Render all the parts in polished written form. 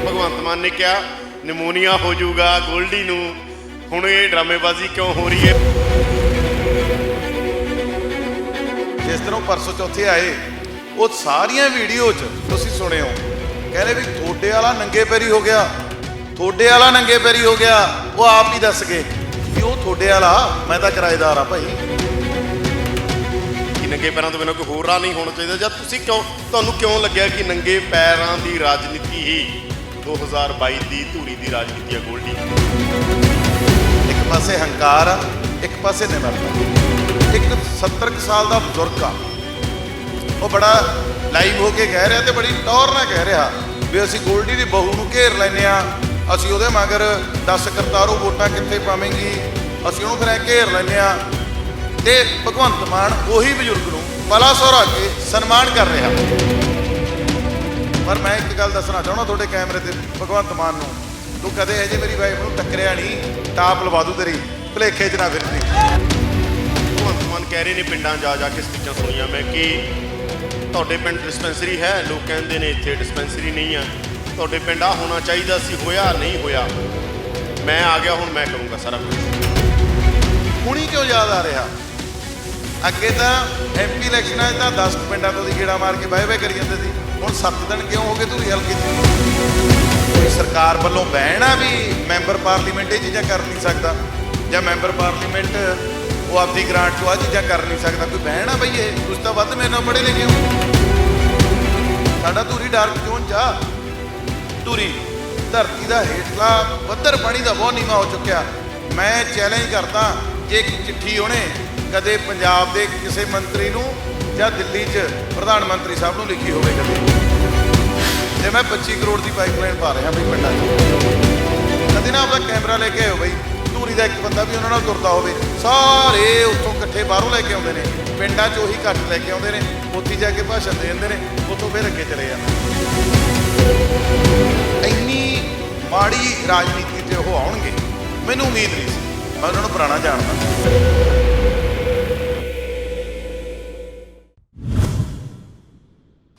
ਭਗਵੰਤ ਮਾਨ ਨੇ ਕਿਹਾ ਨਿਮੋਨੀਆ ਹੋ ਜਾਊਗਾ ਗੋਲਡੀ ਨੂੰ, ਹੁਣ ਇਹ ਡਰਾਮੇਬਾਜ਼ੀ ਕਿਉਂ ਹੋ ਰਹੀ ਹੈ? ਜਿਸ ਤਰ੍ਹਾਂ ਪਰਸੋਂ ਚੌਥੇ ਆਏ ਉਹ ਸਾਰੀਆਂ ਵੀਡੀਓ 'ਚ ਤੁਸੀਂ ਸੁਣਿਓ ਕਹਿੰਦੇ ਵੀ ਥੋੜੇ ਵਾਲਾ ਨੰਗੇ ਪੈਰੀ ਹੋ ਗਿਆ, ਥੋੜੇ ਵਾਲਾ ਨੰਗੇ ਪੈਰੀ ਹੋ ਗਿਆ। ਉਹ ਆਪ ਹੀ ਦੱਸ ਗਏ ਵੀ ਉਹ ਥੋੜੇ ਵਾਲਾ, ਮੈਂ ਤਾਂ ਕਿਰਾਏਦਾਰ ਆ ਭਾਈ। ਕਿ ਨੰਗੇ ਪੈਰਾਂ ਤੋਂ ਬਿਨਾਂ ਕੋਈ ਹੋਰ ਰਾਹ ਨਹੀਂ ਹੋਣਾ ਚਾਹੀਦਾ? ਜਾਂ ਤੁਹਾਨੂੰ ਕਿਉਂ ਲੱਗਿਆ ਕਿ ਨੰਗੇ ਪੈਰਾਂ ਦੀ ਰਾਜਨੀਤੀ ਹੀ 2022 ਦੀ ਧੂਰੀ ਦੀ ਰਾਜਨੀਤੀ ਹੈ ਗੋਲਡੀ? ਇੱਕ ਪਾਸੇ ਹੰਕਾਰ ਆ, ਇੱਕ ਪਾਸੇ ਨਿਮਰਤਾ। ਇੱਕ 70 ਸਾਲ ਦਾ ਬਜ਼ੁਰਗ ਆ, ਉਹ ਬੜਾ ਲਾਈਵ ਹੋ ਕੇ ਕਹਿ ਰਿਹਾ ਤੇ ਬੜੀ ਟੌਰ ਨਾਲ ਕਹਿ ਰਿਹਾ ਵੀ ਅਸੀਂ ਗੋਲਡੀ ਦੀ ਬਹੂ ਨੂੰ ਘੇਰ ਲੈਂਦੇ ਆ, ਅਸੀਂ ਉਹਦੇ ਮਗਰ 10 ਕਰਤਾਰੋ ਵੋਟਾਂ ਕਿੱਥੇ ਪਾਵੇਂਗੀ, ਅਸੀਂ ਉਹਨੂੰ ਫਿਰ ਐ ਘੇਰ ਲੈਂਦੇ ਆ। ਤੇ ਭਗਵੰਤ ਮਾਨ ਉਹੀ ਬਜ਼ੁਰਗ ਨੂੰ ਪਲਾ ਸਹੁਰਾ ਕੇ ਸਨਮਾਨ ਕਰ ਰਿਹਾ। ਪਰ ਮੈਂ ਇੱਕ ਗੱਲ ਦੱਸਣਾ ਚਾਹੁੰਦਾ ਤੁਹਾਡੇ ਕੈਮਰੇ ਤੇ ਭਗਵੰਤ ਮਾਨ ਨੂੰ, ਤੂੰ ਕਦੇ ਅਜੇ ਮੇਰੀ ਵਾਈਫ ਨੂੰ ਟੱਕਰਿਆ ਨਹੀਂ, ਟਾਪ ਲਵਾ ਦੂ ਤੇਰੀ, ਭੁਲੇਖੇ 'ਚ ਨਾ ਫਿਰਦੀ। ਭਗਵੰਤ ਮਾਨ ਕਹਿ ਰਹੇ ਨੇ ਪਿੰਡਾਂ ਜਾ ਕੇ ਸਪੀਚਾਂ ਸੁਣੀਆਂ ਮੈਂ ਕਿ ਤੁਹਾਡੇ ਪਿੰਡ ਡਿਸਪੈਂਸਰੀ ਹੈ, ਲੋਕ ਕਹਿੰਦੇ ਨੇ ਇੱਥੇ ਡਿਸਪੈਂਸਰੀ ਨਹੀਂ ਆ, ਤੁਹਾਡੇ ਪਿੰਡ ਆ ਹੋਣਾ ਚਾਹੀਦਾ ਸੀ, ਹੋਇਆ ਨਹੀਂ ਹੋਇਆ, ਮੈਂ ਆ ਗਿਆ ਹੁਣ ਮੈਂ ਕਰੂੰਗਾ ਸਾਰਾ ਕੁਝ। ਹੁਣੀ ਕਿਉਂ ਯਾਦ ਆ ਰਿਹਾ? ਅੱਗੇ ਤਾਂ ਐਮਪੀ ਇਲੈਕਸ਼ਨਾਂ 'ਚ ਤਾਂ 10 ਪਿੰਡਾਂ ਤੋਂ ਦੀ ਗੇੜਾ ਮਾਰ ਕੇ ਬਾਏ ਬਾਏ ਕਰੀ ਜਾਂਦੇ ਸੀ, ਹੁਣ 7 ਦਿਨ ਕਿਉਂ ਹੋ ਗਏ ਧੂਰੀ ਹਲਕੇ 'ਚ? ਕੋਈ ਸਰਕਾਰ ਵੱਲੋਂ ਬੈਨ ਆ ਵੀ ਮੈਂਬਰ ਪਾਰਲੀਮੈਂਟ ਇਹ ਚੀਜ਼ਾਂ ਕਰ ਨਹੀਂ ਸਕਦਾ, ਜਾਂ ਮੈਂਬਰ ਪਾਰਲੀਮੈਂਟ ਉਹ ਆਪਦੀ ਗ੍ਰਾਂਟ 'ਚੋਂ ਆਹ ਚੀਜ਼ਾਂ ਕਰ ਨਹੀਂ ਸਕਦਾ? ਕੋਈ ਬੈਨ ਆ ਬਈ? ਇਹ ਤੁਸੀਂ ਤਾਂ ਵੱਧ ਮੇਰੇ ਨਾਲ ਪੜ੍ਹੇ ਲਿਖੇ ਹੋ। ਸਾਡਾ ਧੂਰੀ ਡਾਰਕ ਜ਼ੋਨ 'ਚ ਆ। ਧੂਰੀ ਧਰਤੀ ਦਾ ਹੇਠਲਾ ਪੱਧਰ ਪਾਣੀ ਦਾ ਬਹੁਤ ਨੀਵਾਂ ਹੋ ਚੁੱਕਿਆ। ਮੈਂ ਚੈਲੰਜ ਕਰਦਾ, ਜੇ ਇੱਕ ਚਿੱਠੀ ਉਹਨੇ ਕਦੇ ਪੰਜਾਬ ਦੇ ਕਿਸੇ ਮੰਤਰੀ ਨੂੰ ਜਾਂ ਦਿੱਲੀ 'ਚ ਪ੍ਰਧਾਨ ਮੰਤਰੀ ਸਾਹਿਬ ਨੂੰ ਲਿਖੀ ਹੋਵੇ ਕਦੇ, ਜੇ ਮੈਂ 25 ਕਰੋੜ ਦੀ ਪਾਈਪਲਾਈਨ ਪਾ ਰਿਹਾ ਬਈ ਪਿੰਡਾਂ 'ਚ, ਕਦੇ ਨਾ ਆਪਦਾ ਕੈਮਰਾ ਲੈ ਕੇ ਆਇਓ ਬਈ, ਧੂਰੀ ਦਾ ਇੱਕ ਬੰਦਾ ਵੀ ਉਹਨਾਂ ਨਾਲ ਤੁਰਦਾ ਹੋਵੇ। ਸਾਰੇ ਉੱਥੋਂ ਇਕੱਠੇ ਬਾਹਰੋਂ ਲੈ ਕੇ ਆਉਂਦੇ ਨੇ, ਪਿੰਡਾਂ 'ਚ ਉਹੀ ਘੱਟ ਲੈ ਕੇ ਆਉਂਦੇ ਨੇ, ਉੱਥੇ ਜਾ ਕੇ ਭਾਸ਼ਣ ਦੇ ਦਿੰਦੇ ਨੇ, ਉੱਥੋਂ ਫਿਰ ਅੱਗੇ ਚਲੇ ਜਾਂਦੇ। ਇੰਨੀ ਮਾੜੀ ਰਾਜਨੀਤੀ 'ਚ ਉਹ ਆਉਣਗੇ ਮੈਨੂੰ ਉਮੀਦ ਨਹੀਂ ਸੀ, ਮੈਂ ਉਹਨਾਂ ਨੂੰ ਪੁਰਾਣਾ ਜਾਣਦਾ।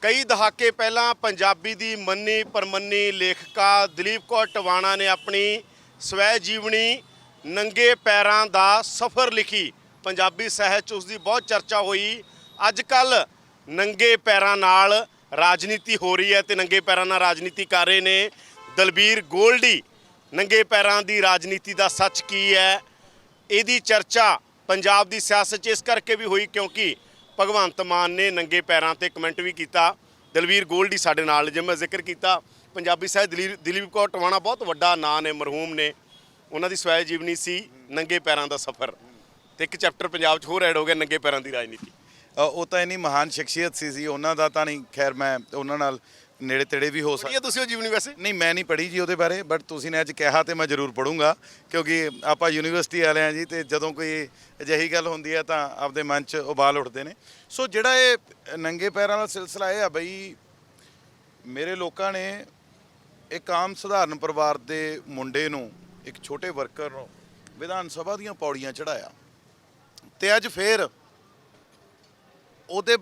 ਕਈ ਦਹਾਕੇ ਪਹਿਲਾਂ ਪੰਜਾਬੀ ਦੀ ਮੰਨੀ ਪਰਮੰਨੀ ਲੇਖਕਾ ਦਲੀਪ ਕੌਰ ਟਿਵਾਣਾ ਨੇ ਆਪਣੀ ਸਵੈ ਜੀਵਨੀ ਨੰਗੇ ਪੈਰਾਂ ਦਾ ਸਫ਼ਰ ਲਿਖੀ। ਪੰਜਾਬੀ ਸਾਹਿਤ 'ਚ ਉਸ ਦੀ ਬਹੁਤ ਚਰਚਾ ਹੋਈ। ਅੱਜ ਕੱਲ੍ਹ ਨੰਗੇ ਪੈਰਾਂ ਨਾਲ ਰਾਜਨੀਤੀ ਹੋ ਰਹੀ ਹੈ ਤੇ ਨੰਗੇ ਪੈਰਾਂ ਨਾਲ ਰਾਜਨੀਤੀ ਕਰ ਰਹੇ ਨੇ ਦਲਬੀਰ ਗੋਲਡੀ। ਨੰਗੇ ਪੈਰਾਂ ਦੀ ਰਾਜਨੀਤੀ ਦਾ ਸੱਚ ਕੀ ਹੈ, ਇਹਦੀ ਚਰਚਾ ਪੰਜਾਬ ਦੀ ਸਿਆਸਤ 'ਚ ਇਸ ਕਰਕੇ ਵੀ ਹੋਈ ਕਿਉਂਕਿ ਭਗਵੰਤ ਮਾਨ ਨੇ ਨੰਗੇ ਪੈਰਾਂ ਤੇ ਕਮੈਂਟ ਵੀ ਕੀਤਾ। ਦਲਬੀਰ ਗੋਲਡੀ ਸਾਡੇ ਨਾਲ, ਜਿਵੇਂ ਮੈਂ ਜ਼ਿਕਰ ਕੀਤਾ ਪੰਜਾਬੀ ਸਾਹਿਤ ਦਲੀਪ ਕੌਰ ਟਿਵਾਣਾ ਬਹੁਤ ਵੱਡਾ ਨਾਂ ਨੇ, ਮਰਹੂਮ ਨੇ, ਉਹਨਾਂ ਦੀ ਸਵੈ ਜੀਵਨੀ ਸੀ ਨੰਗੇ ਪੈਰਾਂ ਦਾ ਸਫ਼ਰ, ਤੇ ਇੱਕ ਚੈਪਟਰ ਪੰਜਾਬ 'ਚ ਹੋਰ ਐਡ ਹੋ ਗਿਆ ਨੰਗੇ ਪੈਰਾਂ ਦੀ ਰਾਜਨੀਤੀ। ਉਹ ਤਾਂ ਇੰਨੀ ਮਹਾਨ ਸ਼ਖਸੀਅਤ ਸੀ ਉਹਨਾਂ ਦਾ ਤਾਂ ਨਹੀਂ, ਖੈਰ ਮੈਂ ਉਹਨਾਂ ਨਾਲ ਨੇੜੇ ਤੇੜੇ ਵੀ ਹੋ ਸਕਦਾ। ਤੁਸੀਂ ਉਹ ਜੀਵਨੀ ਵੈਸੇ? ਨਹੀਂ, ਮੈਂ ਨਹੀਂ ਪੜ੍ਹੀ ਜੀ ਉਹਦੇ ਬਾਰੇ, ਬਟ ਤੁਸੀਂ ਨੇ ਅੱਜ ਕਿਹਾ ਤੇ ਮੈਂ ਜ਼ਰੂਰ ਪੜ੍ਹੂੰਗਾ, ਕਿਉਂਕਿ ਆਪਾਂ ਯੂਨੀਵਰਸਿਟੀ ਵਾਲੇ ਹਾਂ ਜੀ, ਤੇ ਜਦੋਂ ਕੋਈ ਅਜਿਹੀ ਗੱਲ ਹੁੰਦੀ ਹੈ ਤਾਂ ਆਪਦੇ ਮਨ 'ਚ ਉਬਾਲ ਉੱਠਦੇ ਨੇ। ਸੋ ਜਿਹੜਾ ਇਹ ਨੰਗੇ ਪੈਰਾਂ ਦਾ ਸਿਲਸਿਲਾ ਇਹ ਆ ਬਈ, ਮੇਰੇ ਲੋਕਾਂ ਨੇ ਇੱਕ ਆਮ ਸਧਾਰਨ ਪਰਿਵਾਰ ਦੇ ਮੁੰਡੇ ਨੂੰ, ਇੱਕ ਛੋਟੇ ਵਰਕਰ ਨੂੰ ਵਿਧਾਨ ਸਭਾ ਦੀਆਂ ਪੌੜੀਆਂ ਚੜ੍ਹਾਇਆ, ਤੇ ਅੱਜ ਫੇਰ ਉਹਦੇ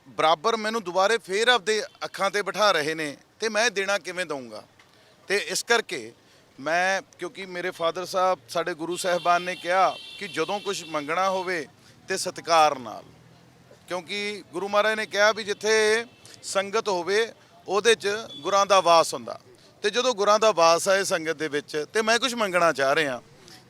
ਬਰਾਬਰ ਮੈਨੂੰ ਦੁਬਾਰੇ ਫੇਰ ਆਪਦੇ ਅੱਖਾਂ ਤੇ ਬਿਠਾ ਰਹੇ ਨੇ, ਤੇ ਮੈਂ ਦੇਣਾ ਕਿਵੇਂ ਦਊਂਗਾ? ਤੇ ਇਸ ਕਰਕੇ ਮੈਂ, ਕਿਉਂਕਿ ਮੇਰੇ ਫਾਦਰ ਸਾਹਿਬ ਸਾਡੇ ਗੁਰੂ ਸਾਹਿਬਾਨ ਨੇ ਕਿਹਾ ਕਿ ਜਦੋਂ ਕੁਝ ਮੰਗਣਾ ਹੋਵੇ ਤੇ ਸਤਿਕਾਰ ਨਾਲ, ਕਿਉਂਕਿ ਗੁਰੂ ਮਹਾਰਾਜ ਨੇ ਕਿਹਾ ਵੀ ਜਿੱਥੇ ਸੰਗਤ ਹੋਵੇ ਉਹਦੇ 'ਚ ਗੁਰਾਂ ਦਾ ਵਾਸ ਹੁੰਦਾ, ਤੇ ਜਦੋਂ ਗੁਰਾਂ ਦਾ ਵਾਸ ਆਏ ਸੰਗਤ ਦੇ ਵਿੱਚ ਤੇ ਮੈਂ ਕੁਝ ਮੰਗਣਾ ਚਾਹ ਰਿਹਾ,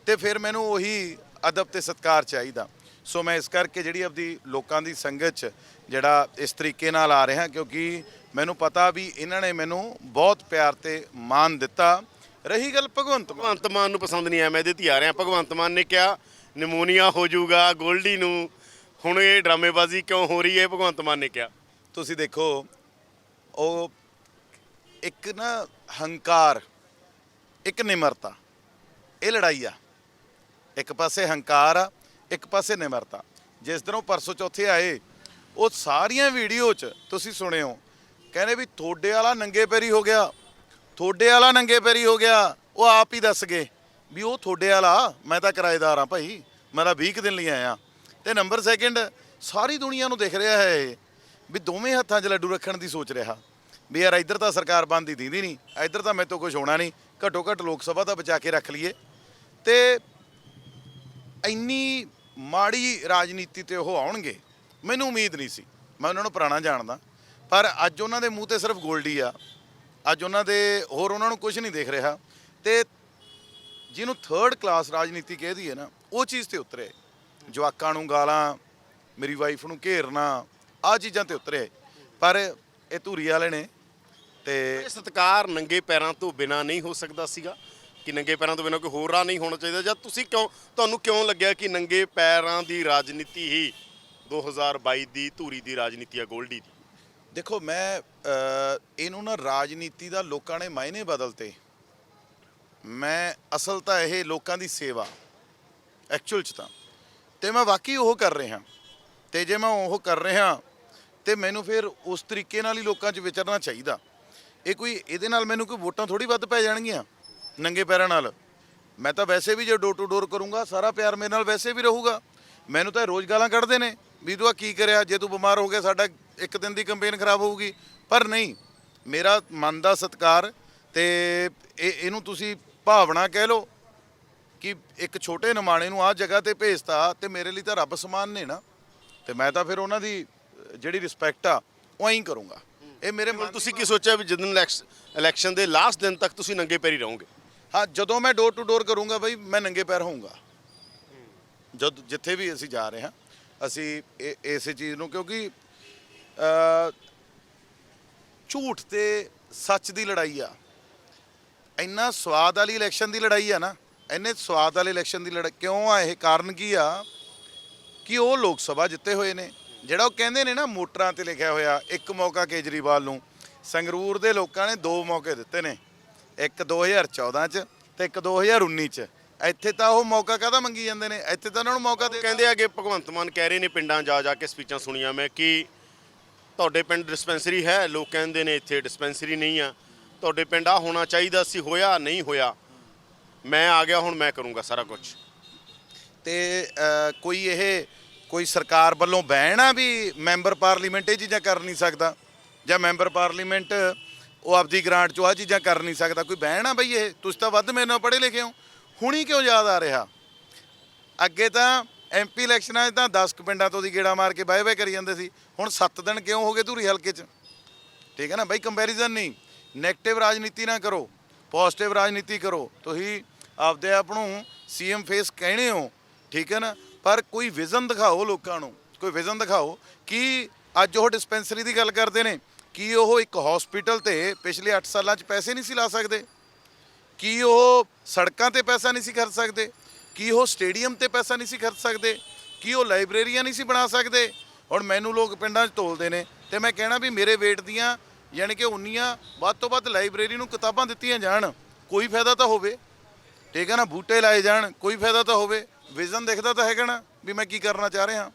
ਤੇ ਫਿਰ ਮੈਨੂੰ ਉਹੀ ਅਦਬ ਤੇ ਸਤਿਕਾਰ ਚਾਹੀਦਾ। ਸੋ ਮੈਂ ਇਸ ਕਰਕੇ ਜਿਹੜੀ ਆਪਦੀ ਲੋਕਾਂ ਦੀ ਸੰਗਤ 'ਚ ਜਿਹੜਾ ਇਸ ਤਰੀਕੇ ਨਾਲ ਆ ਰਿਹਾ, ਕਿਉਂਕਿ ਮੈਨੂੰ ਪਤਾ ਵੀ ਇਹਨਾਂ ਨੇ ਮੈਨੂੰ ਬਹੁਤ ਪਿਆਰ ਤੇ ਮਾਣ ਦਿੱਤਾ। ਰਹੀ ਗੱਲ ਭਗਵੰਤ ਮਾਨ ਨੂੰ ਪਸੰਦ ਨਹੀਂ ਆਇਆ, ਮੈਂ ਇਹਦੇ ਤੇ ਆ ਰਿਹਾ। ਭਗਵੰਤ ਮਾਨ ਨੇ ਕਿਹਾ ਨਿਮੋਨੀਆ ਹੋ ਜਾਊਗਾ ਗੋਲਡੀ ਨੂੰ, ਹੁਣ ਇਹ ਡਰਾਮੇਬਾਜ਼ੀ ਕਿਉਂ ਹੋ ਰਹੀ ਹੈ? ਭਗਵੰਤ ਮਾਨ ਨੇ ਕਿਹਾ। ਤੁਸੀਂ ਦੇਖੋ, ਉਹ ਇੱਕ ਨਾ ਹੰਕਾਰ, ਇੱਕ ਨਿਮਰਤਾ, ਇਹ ਲੜਾਈ ਆ। ਇੱਕ ਪਾਸੇ ਹੰਕਾਰ ਆ, ਇੱਕ ਪਾਸੇ ਨਿਮਰਤਾ। ਜਿਸ ਦਿਨ ਉਹ ਪਰਸੋਂ ਚੌਥੇ ਆਏ ਉਹ ਸਾਰੀਆਂ ਵੀਡੀਓ 'ਚ ਤੁਸੀਂ ਸੁਣਿਓ ਕਹਿੰਦੇ ਵੀ ਥੋੜੇ ਵਾਲਾ ਨੰਗੇ ਪੈਰੀ ਹੋ ਗਿਆ, ਥੋੜੇ ਵਾਲਾ ਨੰਗੇ ਪੈਰੀ ਹੋ ਗਿਆ। ਉਹ ਆਪ ਹੀ ਦੱਸ ਗਏ ਵੀ ਉਹ ਥੋੜੇ ਵਾਲਾ, ਮੈਂ ਤਾਂ ਕਿਰਾਏਦਾਰ ਹਾਂ ਭਾਈ, ਮੈਂ ਤਾਂ 20 ਦਿਨ ਲਈ ਆਇਆ। ਤੇ ਨੰਬਰ ਸੈਕਿੰਡ, ਸਾਰੀ ਦੁਨੀਆ ਨੂੰ ਦਿਖ ਰਿਹਾ ਹੈ ਵੀ ਦੋਵੇਂ ਹੱਥਾਂ 'ਚ ਲੱਡੂ ਰੱਖਣ ਦੀ ਸੋਚ ਰਿਹਾ। ਵੀ ਯਾਰ ਇੱਧਰ ਤਾਂ ਸਰਕਾਰ ਬਣਦੀ ਦੀਂਦੀ ਨਹੀਂ, ਇੱਧਰ ਤਾਂ ਮੇਰੇ ਤੋਂ ਕੁਝ ਹੋਣਾ ਨਹੀਂ, ਘੱਟੋ ਘੱਟ ਲੋਕ ਸਭਾ ਤਾਂ ਬਚਾ ਕੇ ਰੱਖ ਲਈਏ। ਤੇ ਇੰਨੀ ਮਾੜੀ ਰਾਜਨੀਤੀ ਤੇ ਉਹ ਆਉਣਗੇ ਮੈਨੂੰ ਉਮੀਦ ਨਹੀਂ ਸੀ। ਮੈਂ ਉਹਨਾਂ ਨੂੰ ਪੁਰਾਣਾ ਜਾਣਦਾ, ਪਰ ਅੱਜ ਉਹਨਾਂ ਦੇ ਮੂੰਹ ਤੇ ਸਿਰਫ ਗੋਲਡੀ ਆ, ਅੱਜ ਉਹਨਾਂ ਦੇ ਹੋਰ ਉਹਨਾਂ ਨੂੰ ਕੁਝ ਨਹੀਂ ਦਿਖ ਰਿਹਾ। ਤੇ ਜਿਹਨੂੰ ਥਰਡ ਕਲਾਸ ਰਾਜਨੀਤੀ ਕਹਿ ਦਈਏ ਨਾ, ਉਹ ਚੀਜ਼ ਤੇ ਉਤਰੇ। ਜਵਾਕਾਂ ਨੂੰ ਗਾਲਾਂ, ਮੇਰੀ ਵਾਈਫ ਨੂੰ ਘੇਰਨਾ, ਆਹ ਚੀਜ਼ਾਂ ਤੇ ਉਤਰੇ। ਪਰ ਇਹ ਧੂਰੀ ਵਾਲੇ ਨੇ। ਤੇ ਇਹ ਸਤਿਕਾਰ ਨੰਗੇ ਪੈਰਾਂ ਤੋਂ ਬਿਨਾ ਨਹੀਂ ਹੋ ਸਕਦਾ ਸੀਗਾ ਕਿ ਨੰਗੇ ਪੈਰਾਂ ਤੋਂ ਬਿਨਾ ਕੋਈ ਹੋਰ ਰਾਹ ਨਹੀਂ ਹੋਣਾ ਚਾਹੀਦਾ, ਜਾਂ ਤੁਹਾਨੂੰ ਕਿਉਂ ਲੱਗਿਆ ਕਿ ਨੰਗੇ ਪੈਰਾਂ ਦੀ ਰਾਜਨੀਤੀ ਹੀ 2022 ਦੀ ਧੂਰੀ ਦੀ ਰਾਜਨੀਤੀ ਆ, ਗੋਲਡੀ ਦੀ? ਦੇਖੋ, ਮੈਂ ਇਹਨੂੰ ਨਾ ਰਾਜਨੀਤੀ ਦਾ ਲੋਕਾਂ ਨੇ ਮਾਇਨੇ ਬਦਲਤੇ। ਮੈਂ ਅਸਲ ਤਾਂ ਇਹ ਲੋਕਾਂ ਦੀ ਸੇਵਾ ਐਕਚੁਅਲ 'ਚ ਤਾਂ, ਤੇ ਮੈਂ ਵਾਕਈ ਉਹ ਕਰ ਰਿਹਾ। ਤੇ ਜੇ ਮੈਂ ਉਹ ਕਰ ਰਿਹਾ ਤੇ ਮੈਨੂੰ ਫਿਰ ਉਸ ਤਰੀਕੇ ਨਾਲ ਹੀ ਲੋਕਾਂ 'ਚ ਵਿਚਰਨਾ ਚਾਹੀਦਾ। ਇਹ ਕੋਈ ਇਹਦੇ ਨਾਲ ਮੈਨੂੰ ਕੋਈ ਵੋਟਾਂ ਥੋੜੀ ਵੱਧ ਪੈ ਜਾਣਗੀਆਂ ਨੰਗੇ ਪੈਰਾਂ ਨਾਲ। ਮੈਂ ਤਾਂ ਵੈਸੇ ਵੀ ਜੇ ਡੋਰ ਟੂ ਡੋਰ ਕਰੂੰਗਾ, ਸਾਰਾ ਪਿਆਰ ਮੇਰੇ ਨਾਲ ਵੈਸੇ ਵੀ ਰਹੂਗਾ। ਮੈਨੂੰ ਤਾਂ ਰੋਜ਼ ਗਾਲਾਂ ਕੱਢਦੇ ਨੇ ਵੀ ਤੂੰ ਆ ਕੀ ਕਰਿਆ, ਜੇ ਤੂੰ ਬਿਮਾਰ ਹੋ ਗਿਆ ਸਾਡਾ ਇੱਕ ਦਿਨ ਦੀ ਕੰਪੇਨ ਖਰਾਬ ਹੋਊਗੀ। ਪਰ ਨਹੀਂ, ਮੇਰਾ ਮਨ ਦਾ ਸਤਿਕਾਰ ਤੇ ਇਹਨੂੰ ਤੁਸੀਂ ਭਾਵਨਾ ਕਹਿ ਲਓ ਕਿ ਇੱਕ ਛੋਟੇ ਨਿਮਾਣੇ ਨੂੰ ਆਹ ਜਗ੍ਹਾ ਤੇ ਭੇਜਤਾ, ਤੇ ਮੇਰੇ ਲਈ ਤਾਂ ਰੱਬ ਸਮਾਨ ਨੇ ਨਾ। ਤੇ ਮੈਂ ਤਾਂ ਫਿਰ ਉਹਨਾਂ ਦੀ ਜਿਹੜੀ ਰਿਸਪੈਕਟ ਆ ਉਹ ਐਂ ਕਰੂੰਗਾ। ਇਹ ਮੇਰੇ ਮਨ ਤੁਸੀਂ ਕੀ ਸੋਚਿਆ ਵੀ ਜਦੋਂ ਇਲੈਕਸ਼ਨ ਦੇ ਲਾਸਟ ਦਿਨ ਤੱਕ ਤੁਸੀਂ ਨੰਗੇ ਪੈਰੀ ਰਹੋਗੇ? ਹਾਂ, ਜਦੋਂ ਮੈਂ ਡੋਰ ਟੂ ਡੋਰ ਕਰੂੰਗਾ ਬਈ, ਮੈਂ ਨੰਗੇ ਪੈਰ ਹੋਊਂਗਾ। ਜਿੱਥੇ ਵੀ ਅਸੀਂ ਜਾ ਰਹੇ ਹਾਂ, ਅਸੀਂ ਇਸੇ ਚੀਜ਼ ਨੂੰ, ਕਿਉਂਕਿ ਝੂਠ ਤੇ ਸੱਚ ਦੀ ਲੜਾਈ ਆ। ਇੰਨਾ ਸਵਾਦ ਵਾਲੀ ਇਲੈਕਸ਼ਨ ਦੀ ਲੜਾਈ ਆ ਨਾ, ਇੰਨੇ ਸਵਾਦ ਵਾਲੇ ਇਲੈਕਸ਼ਨ ਦੀ ਲੜਾਈ ਕਿਉਂ ਆ? ਇਹ ਕਾਰਨ ਕੀ ਆ ਕਿ ਉਹ ਲੋਕ ਸਭਾ ਜਿੱਤੇ ਹੋਏ ਨੇ। ਜਿਹੜਾ ਉਹ ਕਹਿੰਦੇ ਨੇ ਨਾ ਮੋਟਰਾਂ ਤੇ ਲਿਖਿਆ ਹੋਇਆ, ਇੱਕ ਮੌਕਾ ਕੇਜਰੀਵਾਲ ਨੂੰ, ਸੰਗਰੂਰ ਦੇ ਲੋਕਾਂ ਨੇ 2 ਮੌਕੇ ਦਿੱਤੇ ਨੇ, ਇੱਕ 2014 'ਚ ਤੇ ਇੱਕ 2019 'ਚ। ਇੱਥੇ ਤਾਂ ਉਹ ਮੌਕਾ ਕਾਹਦਾ ਮੰਗੀ ਜਾਂਦੇ ਨੇ? ਇੱਥੇ ਤਾਂ ਉਹਨਾਂ ਨੂੰ ਮੌਕਾ ਦੇ ਕਹਿੰਦੇ ਆਗੇ ਭਗਵੰਤ ਮਾਨ ਕਹਿ ਰਹੇ ਨੇ, ਪਿੰਡਾਂ ਜਾ ਕੇ ਸਪੀਚਾਂ ਸੁਣੀਆਂ ਮੈਂ, ਕਿ ਤੁਹਾਡੇ ਪਿੰਡ ਡਿਸਪੈਂਸਰੀ ਹੈ, ਲੋਕ ਕਹਿੰਦੇ ਨੇ ਇੱਥੇ ਡਿਸਪੈਂਸਰੀ ਨਹੀਂ ਆ, ਤੁਹਾਡੇ ਪਿੰਡ ਆ ਹੋਣਾ ਚਾਹੀਦਾ ਸੀ, ਹੋਇਆ ਨਹੀਂ ਹੋਇਆ, ਮੈਂ ਆ ਗਿਆ, ਹੁਣ ਮੈਂ ਕਰੂੰਗਾ ਸਾਰਾ ਕੁਝ। ਤੇ ਕੋਈ ਸਰਕਾਰ ਵੱਲੋਂ ਬੈਨ ਆ ਵੀ ਮੈਂਬਰ ਪਾਰਲੀਮੈਂਟ ਇਹ ਚੀਜ਼ਾਂ ਕਰ ਨਹੀਂ ਸਕਦਾ, ਜਾਂ ਮੈਂਬਰ ਪਾਰਲੀਮੈਂਟ ਉਹ ਆਪਦੀ ਗ੍ਰਾਂਟ 'ਚੋਂ ਆਹ ਚੀਜ਼ਾਂ ਕਰ ਨਹੀਂ ਸਕਦਾ? ਕੋਈ ਬੈਨ ਆ ਬਈ? ਇਹ ਤੁਸੀਂ ਤਾਂ ਵੱਧ ਮੇਰੇ ਨਾਲ ਪੜ੍ਹੇ ਲਿਖੇ ਹੋ, ਹੁਣੀ ਕਿਉਂ ਯਾਦ ਆ ਰਿਹਾ? ਅੱਗੇ ਤਾਂ ਐਮਪੀ ਇਲੈਕਸ਼ਨਾਂ 'ਚ ਤਾਂ 10 ਪਿੰਡਾਂ ਤੋਂ ਦੀ ਗੇੜਾ ਮਾਰ ਕੇ ਬਾਏ ਬਾਏ ਕਰੀ ਜਾਂਦੇ ਸੀ, ਹੁਣ 7 ਦਿਨ ਕਿਉਂ ਹੋ ਗਏ ਧੂਰੀ ਹਲਕੇ 'ਚ? ਠੀਕ ਹੈ ਨਾ ਬਈ, ਕੰਪੈਰੀਜ਼ਨ ਨਹੀਂ, ਨੈਗੇਟਿਵ ਰਾਜਨੀਤੀ ਨਾ ਕਰੋ, ਪੋਜ਼ਿਟਿਵ ਰਾਜਨੀਤੀ ਕਰੋ। ਤੁਸੀਂ ਆਪਦੇ ਆਪ ਨੂੰ ਸੀਐਮ ਫੇਸ ਕਹਿਣੇ ਹੋ, ਠੀਕ ਹੈ ਨਾ, ਪਰ ਕੋਈ ਵਿਜ਼ਨ ਦਿਖਾਓ ਲੋਕਾਂ ਨੂੰ, ਕੋਈ ਵਿਜ਼ਨ ਦਿਖਾਓ। ਕਿ ਅੱਜ ਉਹ ਡਿਸਪੈਂਸਰੀ ਦੀ ਗੱਲ ਕਰਦੇ ਨੇ, ਕੀ ਉਹ ਇੱਕ ਹਸਪੀਟਲ ਤੇ ਪਿਛਲੇ 8 ਸਾਲਾਂ 'ਚ ਪੈਸੇ ਨਹੀਂ ਸੀ ਲਾ ਸਕਦੇ? ਕੀ ਉਹ ਸੜਕਾਂ ਤੇ ਪੈਸਾ ਨਹੀਂ ਸੀ ਖਰਚ ਸਕਦੇ? ਕੀ ਉਹ ਸਟੇਡੀਅਮ ਤੇ ਪੈਸਾ ਨਹੀਂ ਸੀ ਖਰਚ ਸਕਦੇ? ਕੀ ਉਹ ਲਾਇਬ੍ਰੇਰੀਆਂ ਨਹੀਂ ਸੀ ਬਣਾ ਸਕਦੇ? ਹੁਣ ਮੈਨੂੰ ਲੋਕ ਪਿੰਡਾਂ 'ਚ ਤੋਲਦੇ ਨੇ, ਤੇ ਮੈਂ ਕਹਿਣਾ ਵੀ ਮੇਰੇ ਵੇਟ ਦੀਆਂ ਯਾਨੀ ਕਿ ਉਨੀਆਂ ਵੱਧ ਤੋਂ ਵੱਧ ਲਾਇਬ੍ਰੇਰੀ ਨੂੰ ਕਿਤਾਬਾਂ ਦਿੱਤੀਆਂ ਜਾਣ, ਕੋਈ ਫਾਇਦਾ ਤਾਂ ਹੋਵੇ। ਠੀਕ ਹੈ ਨਾ, ਬੂਟੇ ਲਾਏ ਜਾਣ, ਕੋਈ ਫਾਇਦਾ ਤਾਂ ਹੋਵੇ। ਵਿਜ਼ਨ ਦਿਖਦਾ ਤਾਂ ਹੈਗਾ ਨਾ ਵੀ ਮੈਂ ਕੀ ਕਰਨਾ ਚਾਹ ਰਿਹਾ।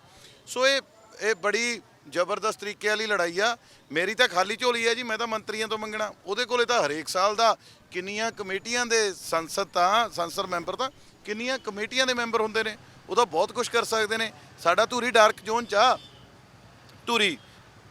ਸੋ ਇਹ ਬੜੀ ਜ਼ਬਰਦਸਤ ਤਰੀਕੇ ਵਾਲੀ ਲੜਾਈ ਆ। ਮੇਰੀ ਤਾਂ ਖਾਲੀ ਝੋਲੀ ਹੈ ਜੀ, ਮੈਂ ਤਾਂ ਮੰਤਰੀਆਂ ਤੋਂ ਮੰਗਣਾ। ਉਹਦੇ ਕੋਲੇ ਤਾਂ ਹਰੇਕ ਸਾਲ ਦਾ ਕਿੰਨੀਆਂ ਕਮੇਟੀਆਂ ਦੇ ਸੰਸਦ ਮੈਂਬਰ ਤਾਂ ਕਿੰਨੀਆਂ ਕਮੇਟੀਆਂ ਦੇ ਮੈਂਬਰ ਹੁੰਦੇ ਨੇ, ਉਹ ਤਾਂ ਬਹੁਤ ਕੁਝ ਕਰ ਸਕਦੇ ਨੇ। ਸਾਡਾ ਧੂਰੀ ਡਾਰਕ ਜ਼ੋਨ 'ਚ ਆ। ਧੂਰੀ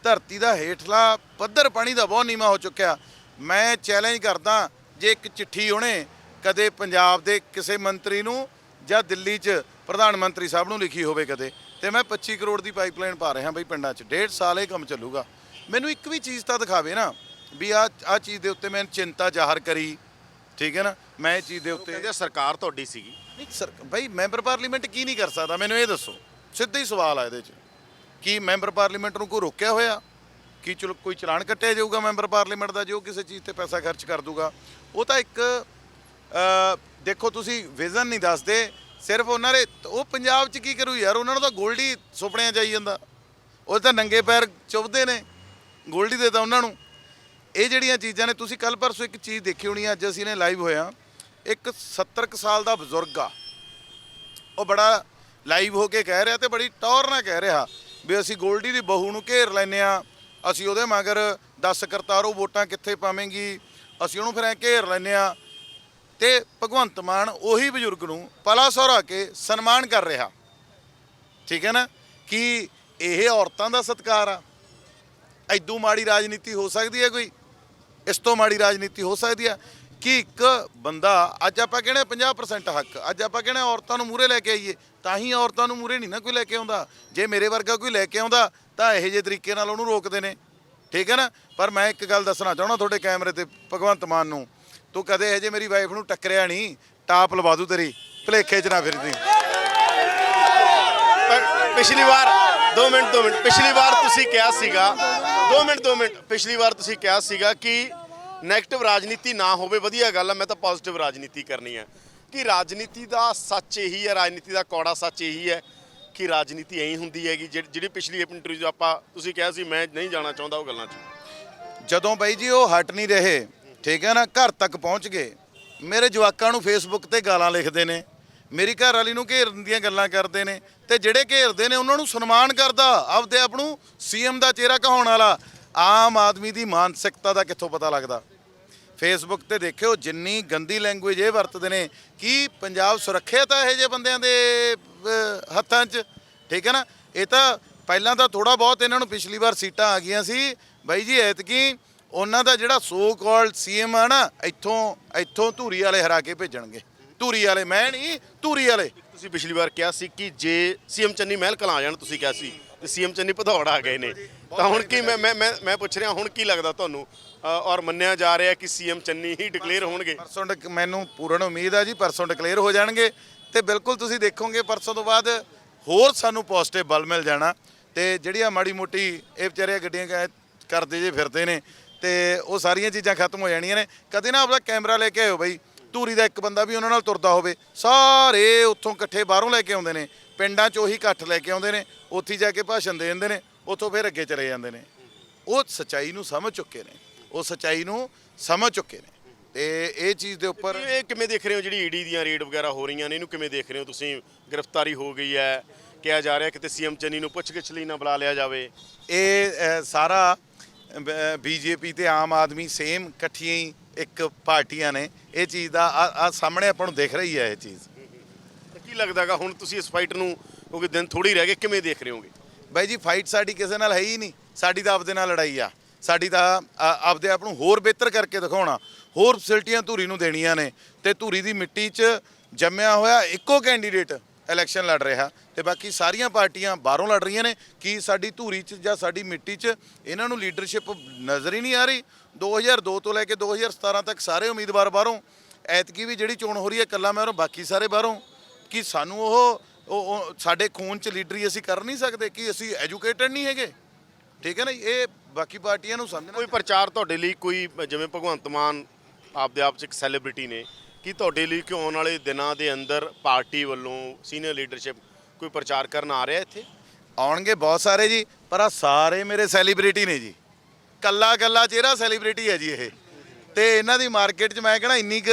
ਧਰਤੀ ਦਾ ਹੇਠਲਾ ਪੱਧਰ ਪਾਣੀ ਦਾ ਬਹੁਤ ਨੀਵਾਂ ਹੋ ਚੁੱਕਿਆ। ਮੈਂ ਚੈਲੰਜ ਕਰਦਾ, ਜੇ ਇੱਕ ਚਿੱਠੀ ਉਹਨੇ ਕਦੇ ਪੰਜਾਬ ਦੇ ਕਿਸੇ ਮੰਤਰੀ ਨੂੰ ਜਾਂ ਦਿੱਲੀ 'ਚ ਪ੍ਰਧਾਨ ਮੰਤਰੀ ਸਾਹਿਬ ਨੂੰ ਲਿਖੀ ਹੋਵੇ ਕਦੇ, ਤੇ ਮੈਂ 25 ਕਰੋੜ ਦੀ ਪਾਈਪਲਾਈਨ ਪਾ ਰਿਹਾ ਬਈ ਪਿੰਡਾਂ 'ਚ, 1.5 ਸਾਲ ਇਹ ਕੰਮ ਚੱਲੂਗਾ। ਮੈਨੂੰ ਇੱਕ ਵੀ ਚੀਜ਼ ਤਾਂ ਦਿਖਾਵੇ ਨਾ ਵੀ ਆਹ ਚੀਜ਼ ਦੇ ਉੱਤੇ ਮੈਂ ਚਿੰਤਾ ਜ਼ਾਹਰ ਕਰੀ। ਠੀਕ ਹੈ ਨਾ, ਮੈਂ ਇਹ ਚੀਜ਼ ਦੇ ਉੱਤੇ ਕਹਿੰਦੇ ਸਰਕਾਰ ਤੁਹਾਡੀ ਸੀਗੀ। ਨਹੀਂ ਸਰ ਬਈ, ਮੈਂਬਰ ਪਾਰਲੀਮੈਂਟ ਕੀ ਨਹੀਂ ਕਰ ਸਕਦਾ? ਮੈਨੂੰ ਇਹ ਦੱਸੋ, ਸਿੱਧਾ ਹੀ ਸਵਾਲ ਆ ਇਹਦੇ 'ਚ। ਕੀ ਮੈਂਬਰ ਪਾਰਲੀਮੈਂਟ ਨੂੰ ਕੋਈ ਰੋਕਿਆ ਹੋਇਆ? ਕੀ ਚਲੋ ਕੋਈ ਚਲਾਨ ਕੱਟਿਆ ਜਾਊਗਾ ਮੈਂਬਰ ਪਾਰਲੀਮੈਂਟ ਦਾ ਜੋ ਕਿਸੇ ਚੀਜ਼ ਤੇ ਪੈਸਾ ਖਰਚ ਕਰ ਦੂਗਾ? ਉਹ ਤਾਂ ਇੱਕ ਦੇਖੋ, ਤੁਸੀਂ ਵਿਜ਼ਨ ਨਹੀਂ ਦੱਸਦੇ। ਸਿਰਫ ਉਹਨਾਂ ਦੇ ਉਹ ਪੰਜਾਬ 'ਚ ਕੀ ਕਰੂ ਯਾਰ? ਉਹਨਾਂ ਨੂੰ ਤਾਂ ਗੋਲਡੀ ਸੁਪਨਿਆਂ 'ਚ ਆਈ ਜਾਂਦਾ। ਉਹ ਤਾਂ ਨੰਗੇ ਪੈਰ ਚੁੱਭਦੇ ਨੇ ਗੋਲਡੀ ਦੇ ਤਾਂ ਉਹਨਾਂ ਨੂੰ। ਇਹ ਜਿਹੜੀਆਂ ਚੀਜ਼ਾਂ ਨੇ, ਤੁਸੀਂ ਕੱਲ੍ਹ ਪਰਸੋਂ ਇੱਕ ਚੀਜ਼ ਦੇਖੀ ਹੋਣੀ, ਅੱਜ ਅਸੀਂ ਨੇ ਲਾਈਵ ਹੋਇਆ, ਇੱਕ 70 ਕੁ ਸਾਲ ਦਾ ਬਜ਼ੁਰਗ ਆ, ਉਹ ਬੜਾ ਲਾਈਵ ਹੋ ਕੇ ਕਹਿ ਰਿਹਾ ਤੇ ਬੜੀ ਟੌਰ ਨਾਲ ਕਹਿ ਰਿਹਾ ਵੀ ਅਸੀਂ ਗੋਲਡੀ ਦੀ ਬਹੂ ਨੂੰ ਘੇਰ ਲੈਂਦੇ ਹਾਂ, ਅਸੀਂ ਉਹਦੇ ਮਗਰ 10 ਕਰਤਾਰੋ ਵੋਟਾਂ ਕਿੱਥੇ ਪਾਵੇਂਗੀ, ਅਸੀਂ ਉਹਨੂੰ ਫਿਰ ਐਂ ਘੇਰ ਲੈਂਦੇ ਹਾਂ। ਤੇ ਭਗਵੰਤ ਮਾਨ ਉਹੀ ਬਜ਼ੁਰਗ ਨੂੰ ਪਲਾ ਸਹੁਰਾ ਕੇ ਸਨਮਾਨ ਕਰ ਰਿਹਾ। ਠੀਕ ਹੈ ਨਾ, ਕਿ ਇਹ ਔਰਤਾਂ ਦਾ ਸਤਿਕਾਰ ਆ? ਐਦੂ ਮਾੜੀ ਰਾਜਨੀਤੀ ਹੋ ਸਕਦੀ ਹੈ ਕੋਈ? ਇਸ ਤੋਂ ਮਾੜੀ ਰਾਜਨੀਤੀ ਹੋ ਸਕਦੀ ਆ ਕਿ ਇੱਕ ਬੰਦਾ ਅੱਜ ਆਪਾਂ ਕਹਿੰਦੇ 50% ਹੱਕ, ਅੱਜ ਆਪਾਂ ਕਹਿੰਦੇ ਔਰਤਾਂ ਨੂੰ ਮੂਹਰੇ ਲੈ ਕੇ ਆਈਏ, ਤਾਂ ਹੀ ਔਰਤਾਂ ਨੂੰ ਮੂਹਰੇ ਨਹੀਂ ਨਾ ਕੋਈ ਲੈ ਕੇ ਆਉਂਦਾ। ਜੇ ਮੇਰੇ ਵਰਗਾ ਕੋਈ ਲੈ ਕੇ ਆਉਂਦਾ ਤਾਂ ਇਹੋ ਜਿਹੇ ਤਰੀਕੇ ਨਾਲ ਉਹਨੂੰ ਰੋਕਦੇ ਨੇ, ਠੀਕ ਹੈ ਨਾ। ਪਰ ਮੈਂ ਇੱਕ ਗੱਲ ਦੱਸਣਾ ਚਾਹੁੰਦਾ ਤੁਹਾਡੇ ਕੈਮਰੇ ਤੇ ਭਗਵੰਤ ਮਾਨ ਨੂੰ, ਤੂੰ ਕਦੇ ਇਹੋ ਜਿਹੇ ਮੇਰੀ ਵਾਈਫ ਨੂੰ ਟੱਕਰਿਆ ਨਹੀਂ, ਟਾਪ ਲਵਾ ਦੂ ਤੇਰੀ, ਭੁਲੇਖੇ 'ਚ ਨਾ ਫਿਰਦੀ। ਪਿਛਲੀ ਵਾਰ 2 ਮਿੰਟ ਪਿਛਲੀ ਵਾਰ ਤੁਸੀਂ ਕਿਹਾ ਸੀਗਾ 2 ਮਿੰਟ ਪਿਛਲੀ ਵਾਰ ਤੁਸੀਂ ਕਿਹਾ ਸੀਗਾ ਕਿ ਨੈਗੇਟਿਵ ਰਾਜਨੀਤੀ ਨਾ ਹੋਵੇ, ਵਧੀਆ ਗੱਲ ਆ, ਮੈਂ ਤਾਂ ਪੋਜ਼ਿਟਿਵ ਰਾਜਨੀਤੀ ਕਰਨੀ ਆ। ਕਿ ਰਾਜਨੀਤੀ ਦਾ ਸੱਚ ਇਹੀ ਹੈ, ਰਾਜਨੀਤੀ ਦਾ ਕੌੜਾ ਸੱਚ ਇਹੀ ਹੈ ਕਿ ਰਾਜਨੀਤੀ ਐਂ ਹੁੰਦੀ ਹੈਗੀ। ਜਿਹੜੀ ਪਿਛਲੀ ਇੰਟਰਵਿਊ ਆਪਾਂ ਤੁਸੀਂ ਕਿਹਾ ਸੀ ਮੈਂ ਨਹੀਂ ਜਾਣਾ ਚਾਹੁੰਦਾ ਉਹ ਗੱਲਾਂ 'ਚ, ਜਦੋਂ ਬਾਈ ਜੀ ਉਹ ਹਟ ਨਹੀਂ ਰਹੇ, ਠੀਕ ਹੈ ਨਾ, ਘਰ ਤੱਕ ਪਹੁੰਚ ਗਏ, ਮੇਰੇ ਜਵਾਕਾਂ ਨੂੰ ਫੇਸਬੁੱਕ ਤੇ ਗਾਲਾਂ ਲਿਖਦੇ ਨੇ, ਮੇਰੀ ਘਰ ਵਾਲੀ ਨੂੰ ਘੇਰਨ ਦੀਆਂ ਗੱਲਾਂ ਕਰਦੇ ਨੇ, ਤੇ ਜਿਹੜੇ ਘੇਰਦੇ ਨੇ ਉਹਨਾਂ ਨੂੰ ਸਨਮਾਨ ਕਰਦਾ ਆਪਦੇ ਆਪ ਨੂੰ ਸੀਐਮ ਦਾ ਚਿਹਰਾ ਕਹਾਉਣ ਵਾਲਾ। ਆਮ ਆਦਮੀ ਦੀ ਮਾਨਸਿਕਤਾ ਦਾ ਕਿੱਥੋਂ ਪਤਾ ਲੱਗਦਾ? ਫੇਸਬੁੱਕ ਤੇ ਦੇਖਿਓ ਜਿੰਨੀ ਗੰਦੀ ਲੈਂਗੁਏਜ ਇਹ ਵਰਤਦੇ ਨੇ। ਕੀ ਪੰਜਾਬ ਸੁਰੱਖਿਅਤ ਹੈ ਇਹੋ ਜਿਹੇ ਬੰਦਿਆਂ ਦੇ ਹੱਥਾਂ 'ਚ? ਠੀਕ ਹੈ ਨਾ। ਇਹ ਤਾਂ ਪਹਿਲਾਂ ਤਾਂ ਥੋੜਾ ਬਹੁਤ ਇਹਨਾਂ ਨੂੰ ਪਿਛਲੀ ਵਾਰ ਸੀਟਾਂ ਆ ਗਈਆਂ ਸੀ ਬਾਈ ਜੀ, ਐਤਕੀ ਉਹਨਾਂ ਦਾ ਜਿਹੜਾ ਸੋ ਕਾਲਡ ਸੀਐਮ ਆ ਨਾ, ਇੱਥੋਂ ਧੂਰੀ ਵਾਲੇ ਹਰਾ ਕੇ ਭੇਜਣਗੇ। ਧੂਰੀ ਵਾਲੇ, ਮੈਂ ਨਹੀਂ, ਧੂਰੀ ਵਾਲੇ। ਤੁਸੀਂ ਪਿਛਲੀ ਵਾਰ ਕਿਹਾ ਸੀ ਕਿ ਜੇ ਸੀਐਮ ਚੰਨੀ ਮਹਿਲ ਕਲਾਂ ਆ ਜਾਣ, ਤੁਸੀਂ ਕਿਹਾ ਸੀ ਤੇ ਸੀਐਮ ਚੰਨੀ ਭਦੌੜ ਆ ਗਏ ਨੇ, ਤਾਂ ਹੁਣ ਕੀ ਮੈਂ ਪੁੱਛ ਰਿਹਾ ਹੁਣ ਕੀ ਲੱਗਦਾ ਤੁਹਾਨੂੰ? ਔਰ ਮੰਨਿਆ ਜਾ ਰਿਹਾ ਕਿ ਸੀਐਮ ਚੰਨੀ ਹੀ ਡਿਕਲੇਅਰ ਹੋਣਗੇ। ਪਰਸੋਂ ਮੈਨੂੰ ਪੂਰਨ ਉਮੀਦ ਆ ਜੀ ਪਰਸੋਂ ਡਿਕਲੇਅਰ ਹੋ ਜਾਣਗੇ, ਤੇ ਬਿਲਕੁਲ ਤੁਸੀਂ ਦੇਖੋਗੇ ਪਰਸੋਂ ਤੋਂ ਬਾਅਦ ਹੋਰ ਸਾਨੂੰ ਪੋਜ਼ਿਟਿਵ ਬਲ ਮਿਲ ਜਾਣਾ। ਤੇ ਜਿਹੜੀਆਂ ਮਾੜੀ ਮੋਟੀ ਇਹ ਵਿਚਾਰੇ ਗੱਡੀਆਂ ਕਰਦੇ ਜੇ ਫਿਰਦੇ ਨੇ, ਤੇ ਉਹ ਸਾਰੀਆਂ ਚੀਜ਼ਾਂ ਖਤਮ ਹੋ ਜਾਣੀਆਂ ਨੇ। ਕਦੇ ਨਾ ਆਪਣਾ ਕੈਮਰਾ ਲੈ ਕੇ ਆਇਓ ਬਾਈ, ਧੂਰੀ ਦਾ ਇੱਕ ਬੰਦਾ ਵੀ ਉਹਨਾਂ ਨਾਲ ਤੁਰਦਾ ਹੋਵੇ, ਸਾਰੇ ਉੱਥੋਂ ਇਕੱਠੇ ਬਾਹਰੋਂ ਲੈ ਕੇ ਆਉਂਦੇ ਨੇ, ਪਿੰਡਾਂ 'ਚ ਉਹੀ ਇਕੱਠ ਲੈ ਕੇ ਆਉਂਦੇ ਨੇ, ਉੱਥੇ ਜਾ ਕੇ ਭਾਸ਼ਣ ਦੇ ਦਿੰਦੇ ਨੇ, ਉੱਥੋਂ ਫਿਰ ਅੱਗੇ ਚਲੇ ਜਾਂਦੇ ਨੇ। ਉਹ ਸੱਚਾਈ ਨੂੰ ਸਮਝ ਚੁੱਕੇ ਨੇ, ਤੇ ਇਹ ਚੀਜ਼ ਦੇ ਉੱਪਰ ਇਹ ਕਿਵੇਂ ਦੇਖ ਰਹੇ ਹੋ ਜਿਹੜੀ ਈਡੀ ਦੀਆਂ ਰੇਡ ਵਗੈਰਾ ਹੋ ਰਹੀਆਂ ਨੇ, ਇਹਨੂੰ ਕਿਵੇਂ ਦੇਖ ਰਹੇ ਹੋ ਤੁਸੀਂ? ਗ੍ਰਿਫਤਾਰੀ ਹੋ ਗਈ ਹੈ, ਕਿਹਾ ਜਾ ਰਿਹਾ ਕਿਤੇ ਸੀਐਮ ਚੰਨੀ ਨੂੰ ਪੁੱਛਗਿੱਛ ਲਈ ਨਾ ਬੁਲਾ ਲਿਆ ਜਾਵੇ। ਇਹ ਸਾਰਾ ਬੀਜੇਪੀ ਤੇ ਆਮ ਆਦਮੀ ਸੇਮ ਇਕੱਠੀਆਂ ਹੀ ਇੱਕ ਪਾਰਟੀਆਂ ਨੇ। ਇਹ ਚੀਜ਼ ਦਾ ਆ ਸਾਹਮਣੇ ਆਪਾਂ ਨੂੰ ਦਿਖ ਰਹੀ ਹੈ ਇਹ ਚੀਜ਼। ਕੀ ਲੱਗਦਾਗਾ ਹੁਣ ਤੁਸੀਂ ਇਸ ਫਾਈਟ ਨੂੰ, ਕਿਉਂਕਿ ਦਿਨ ਥੋੜੀ ਰਹਿ ਗਏ, ਕਿਵੇਂ ਦੇਖ ਰਹੇ ਹੋਗੇ? ਬਾਈ ਜੀ ਫਾਈਟ ਸਾਡੀ ਕਿਸੇ ਨਾਲ ਹੈ ਹੀ ਨਹੀਂ, ਸਾਡੀ ਤਾਂ ਆਪਦੇ ਨਾਲ ਲੜਾਈ ਆ। ਸਾਡੀ ਤਾਂ ਆਪਦੇ ਆਪ ਨੂੰ ਹੋਰ ਬਿਹਤਰ ਕਰਕੇ ਦਿਖਾਉਣਾ, ਹੋਰ ਫੈਸਿਲਿਟੀਆਂ ਧੂਰੀ ਨੂੰ ਦੇਣੀਆਂ ਨੇ। ਤੇ ਧੂਰੀ ਦੀ ਮਿੱਟੀ 'ਚ ਜੰਮਿਆ ਹੋਇਆ ਇੱਕੋ ਕੈਂਡੀਡੇਟ ਇਲੈਕਸ਼ਨ ਲੜ ਰਿਹਾ, ਤੇ ਬਾਕੀ ਸਾਰੀਆਂ ਪਾਰਟੀਆਂ ਬਾਹਰੋਂ ਲੜ ਰਹੀਆਂ ਨੇ। ਕੀ ਸਾਡੀ ਧੂਰੀ 'ਚ ਜਾਂ ਸਾਡੀ ਮਿੱਟੀ 'ਚ ਇਹਨਾਂ ਨੂੰ ਲੀਡਰਸ਼ਿਪ ਨਜ਼ਰ ਹੀ ਨਹੀਂ ਆ ਰਹੀ? 2002 ਤੋਂ ਲੈ ਕੇ 2017 ਤੱਕ ਸਾਰੇ ਉਮੀਦਵਾਰ ਬਾਹਰੋਂ, ਐਤਕੀ ਵੀ ਜਿਹੜੀ ਚੋਣ ਹੋ ਰਹੀ ਹੈ ਇਕੱਲਾ ਮੈਂ, ਬਾਕੀ ਸਾਰੇ ਬਾਹਰੋਂ। ਕੀ ਸਾਨੂੰ ਉਹ ਸਾਡੇ ਖੂਨ 'ਚ ਲੀਡਰੀ ਅਸੀਂ ਕਰ ਨਹੀਂ ਸਕਦੇ? ਕਿ ਅਸੀਂ ਐਜੂਕੇਟਡ ਨਹੀਂ ਹੈਗੇ? ਠੀਕ ਹੈ ਨਾ। ਇਹ ਬਾਕੀ ਪਾਰਟੀਆਂ ਨੂੰ ਸਮਝਣਾ। ਕੋਈ ਪ੍ਰਚਾਰ ਤੁਹਾਡੇ ਲਈ, ਕੋਈ ਜਿਵੇਂ ਭਗਵੰਤ ਮਾਨ ਆਪਦੇ ਆਪ 'ਚ ਇੱਕ ਸੈਲੀਬ੍ਰਿਟੀ ਨੇ, ਕੀ ਤੁਹਾਡੇ ਲਈ ਕਿ ਆਉਣ ਵਾਲੇ ਦਿਨਾਂ ਦੇ ਅੰਦਰ ਪਾਰਟੀ ਵੱਲੋਂ ਸੀਨੀਅਰ ਲੀਡਰਸ਼ਿਪ ਕੋਈ ਪ੍ਰਚਾਰ ਕਰਨ ਆ ਰਿਹਾ ਇੱਥੇ? ਆਉਣਗੇ ਬਹੁਤ ਸਾਰੇ ਜੀ, ਪਰ ਆ ਸਾਰੇ ਮੇਰੇ ਸੈਲੀਬ੍ਰਿਟੀ ਨੇ ਜੀ, ਕੱਲਾ ਚਿਹਰਾ ਸੈਲੀਬ੍ਰਿਟੀ ਹੈ ਜੀ ਇਹ। ਤੇ ਇਹਨਾਂ ਦੀ ਮਾਰਕੀਟ 'ਚ ਮੈਂ ਕਹਿਣਾ ਇੰਨੀ ਕੁ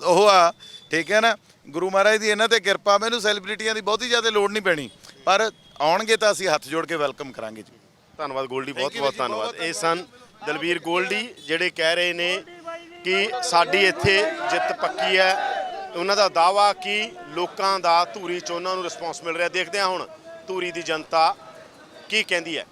ਉਹ ਆ, ਠੀਕ ਹੈ ਨਾ, ਗੁਰੂ ਮਹਾਰਾਜ ਦੀ ਇਹਨਾਂ ਤੇ ਕਿਰਪਾ, ਮੈਨੂੰ ਸੈਲੀਬ੍ਰਿਟੀਆਂ ਦੀ ਬਹੁਤੀ ਜ਼ਿਆਦਾ ਲੋੜ ਨਹੀਂ ਪੈਣੀ, ਪਰ ਆਉਣਗੇ ਤਾਂ ਅਸੀਂ ਹੱਥ ਜੋੜ ਕੇ ਵੈਲਕਮ ਕਰਾਂਗੇ ਜੀ। ਧੰਨਵਾਦ ਗੋਲਡੀ, ਬਹੁਤ ਧੰਨਵਾਦ। ਇਹ ਸਨ ਦਲਬੀਰ ਗੋਲਡੀ, ਜਿਹੜੇ ਕਹਿ ਰਹੇ ਨੇ ਕਿ ਸਾਡੀ ਇੱਥੇ ਜਿੱਤ ਪੱਕੀ ਹੈ। ਉਹਨਾਂ ਦਾ ਦਾਅਵਾ ਕਿ ਲੋਕਾਂ ਦਾ ਧੂਰੀ 'ਚ ਉਹਨਾਂ ਨੂੰ ਰਿਸਪੌਂਸ ਮਿਲ ਰਿਹਾ। ਦੇਖਦੇ ਹਾਂ ਹੁਣ ਧੂਰੀ ਦੀ ਜਨਤਾ ਕੀ ਕਹਿੰਦੀ ਹੈ।